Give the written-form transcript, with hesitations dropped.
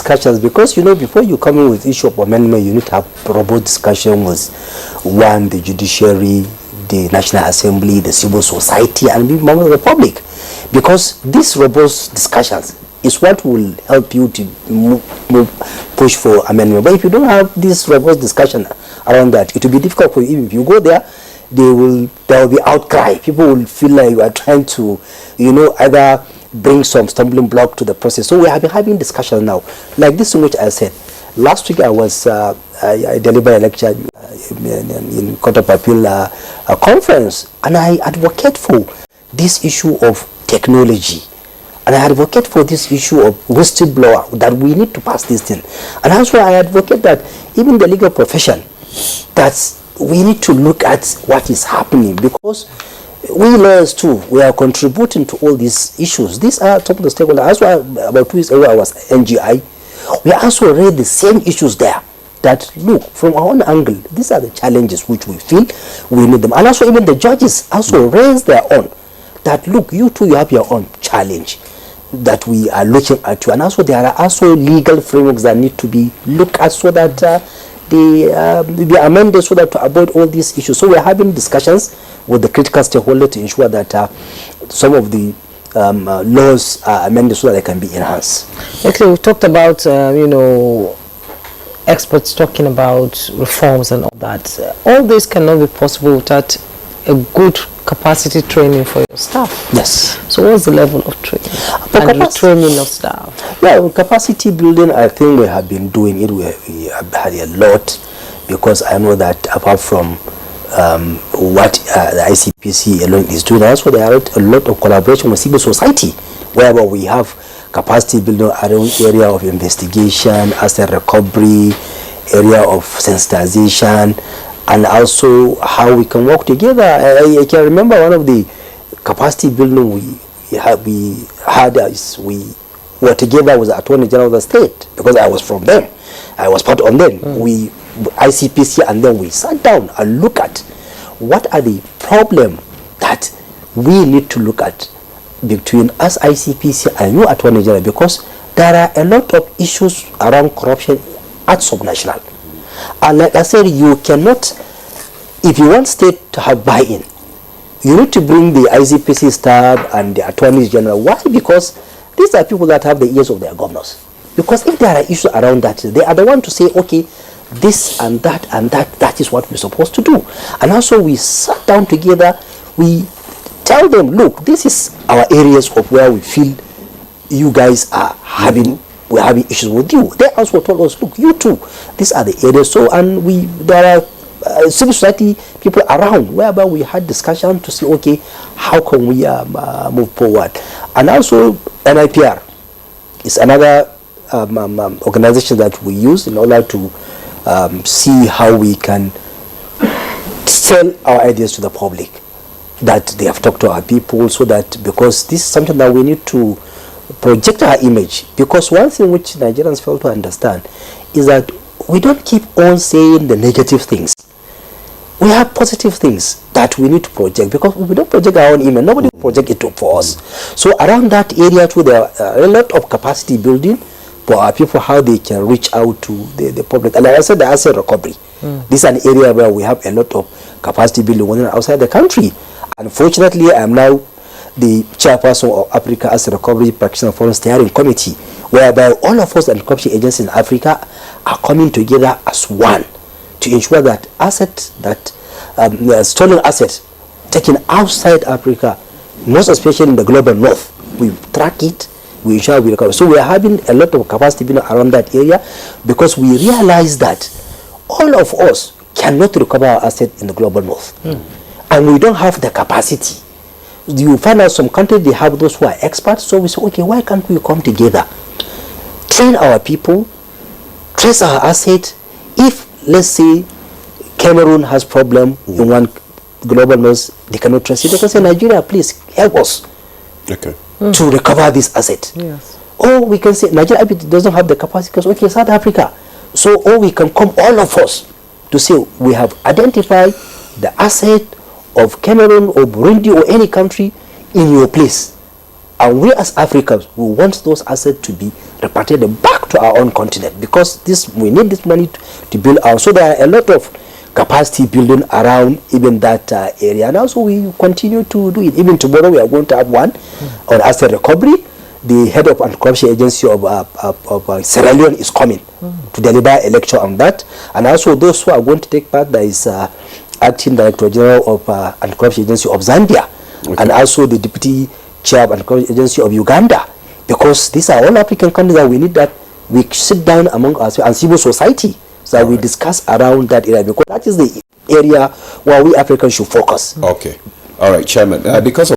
discussions, because before you come in with issue of amendment, you need to have robust discussion with the judiciary, the National Assembly, the civil society, and members of the public, because these robust discussions is what will help you to push for amendment. But if you don't have this robust discussion around that, it will be difficult for you. Even if you go there, there will be outcry. People will feel like you are trying to, either bring some stumbling block to the process. So we have been having discussions now, like this in which I said. Last week I was I delivered a lecture in Court of Appeal a conference, and I advocate for this issue of technology. And I advocate for this issue of whistleblower, that we need to pass this thing. And also I advocate that even the legal profession, that we need to look at what is happening, because we lawyers too, we are contributing to all these issues. These are top of the stakeholders. That's why about 2 weeks ago I was NGI. We also raised the same issues there. That look, from our own angle, these are the challenges which we feel we need them. And also even the judges also raised their own. That look, you too, you have your own challenge that we are looking at you. And also there are also legal frameworks that need to be looked at, so that they be amended, so that to avoid all these issues. So we are having discussions with the critical stakeholder to ensure that some of the laws are amended so that they can be enhanced. Okay, we talked about experts talking about reforms and all that. All this cannot be possible without a good capacity training for your staff. Yes. So what's the level of training and the training of staff? Yeah, capacity building, I think we have been doing it. We have had a lot, because I know that apart from what the ICPC alone is doing, also there are a lot of collaboration with civil society, wherever we have capacity building around area of investigation, asset recovery, area of sensitization, and also how we can work together. I can remember one of the capacity building we had is we were together with the Attorney General of the state, because I was from them. I was part of them. We ICPC, and then we sat down and look at what are the problems that we need to look at between us ICPC and you Attorney General, because there are a lot of issues around corruption at subnational. And like I said, you cannot, if you want state to have buy-in, you need to bring the ICPC staff and the Attorney General. Why? Because these are people that have the ears of their governors. Because if there are issues around that, they are the one to say, okay, this and that is what we're supposed to do. And also we sat down together, we tell them, look, this is our areas of where we feel you guys are having, we're having issues with you. They also told us, look, you too, these are the areas. So, and there are civil society people around, whereby we had discussion to see, okay, how can we move forward. And also NIPR is another organization that we use in order to see how we can sell our ideas to the public, that they have talked to our people, so that, because this is something that we need to project our image. Because one thing which Nigerians fail to understand is that we don't keep on saying the negative things. We have positive things that we need to project, because if we don't project our own image, nobody will project it for us. So around that area too, there are a lot of capacity building for our people, how they can reach out to the public. And like I said, the asset recovery. This is an area where we have a lot of capacity building within and outside the country. Unfortunately, I am now the chairperson of Africa Asset Recovery Practitioner Forum Steering Committee, whereby all of us and corruption agencies in Africa are coming together as one to ensure that assets, that stolen assets taken outside Africa, most especially in the global north, we track it, we ensure we recover. So we are having a lot of capacity building around that area, because we realize that all of us cannot recover our assets in the global north. And we don't have the capacity. You find out some countries, they have those who are experts. So we say, okay, why can't we come together, train our people, trace our assets? If, let's say, Cameroon has problem in one global north, they cannot trace it. They can say, Nigeria, please help us to recover this asset. Yes. Or we can say, Nigeria doesn't have the capacity, because, okay, South Africa. So, or we can come, all of us, to say, we have identified the asset of Cameroon or Burundi or any country in your place. And we as Africans, we want those assets to be repatriate them back to our own continent, because we need this money to build our. So there are a lot of capacity building around even that area, and also we continue to do it. Even tomorrow we are going to have one on asset recovery. The head of anti-corruption agency of Sierra Leone is coming to deliver a lecture on that, and also those who are going to take part, there is acting director general of anti-corruption agency of Zambia, and also the deputy chair of anti-corruption agency of Uganda, because these are all African countries that we need that we sit down among us and civil society, so that we discuss around that area, because that is the area where we Africans should focus. Okay. All right, Chairman. Because of